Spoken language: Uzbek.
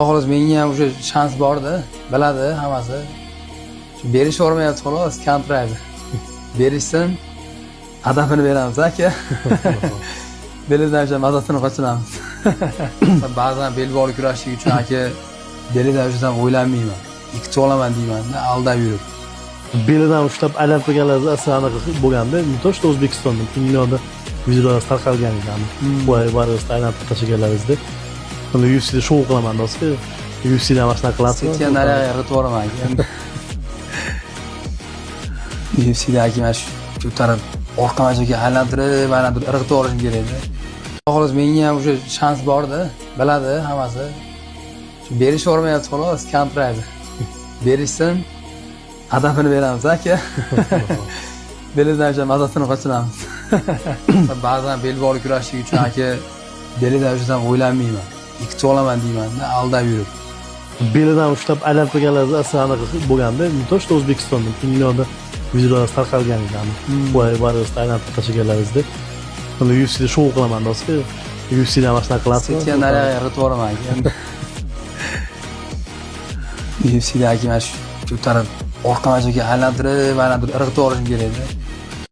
Xolos menga ham o'sha shans bordi, biladi hammasi. Shu berishavermayapti xolos, kontrakt. Berishsin, adabini beramiz aka. Belizdan o'sha mazasini qochiramiz. Ba'zan bel bog'li kurashlik uchun aka belidan ushlashdan o'ylanmayman. Ikki olaman deyman-da, aldab yurib. Belidan ushlab aylantirganlarida asli bo'lganda, to'shta O'zbekistonda dunyoda videolar tarqalgan ekan. Voy, baribir aylantirib tashlaganlaringizda. Buni UFC'da shou qilaman do'stga. UFC'da mana shunaqa qilasizmi? Sen nariga ritib yuboraman aka. UFC'da aka mana shu taraf orqa majoga aylantirib irg'itib yuborishim kerak-da. Xolos menga ham o'sha shans bordi, biladi hammasi. Shu berishavermayapti xolos, kontrakt. Berishsin, adabini beramiz aka. Belizdan o'sha mazasini qochiramiz. Ba'zan bel bog'li kurashlik uchun aka belidan ushlashdan o'ylanmayman. Ikki olaman deyman-da, aldab yurib. Belidan ushlab aylantirganlarida asli bo'lganda, to'shta O'zbekistonda dunyoda videolar tarqalgan ekan. Voy, baribir aylantirib tashlaganlaringizda. Buni UFC'da shou qilaman do'stga. UFC'da mana shunaqa qilasizmi? Sen nariga ritib yuboraman aka. UFC'da aka mana shu taraf orqa majoga aylantirib irg'itib yuborishim kerak-da.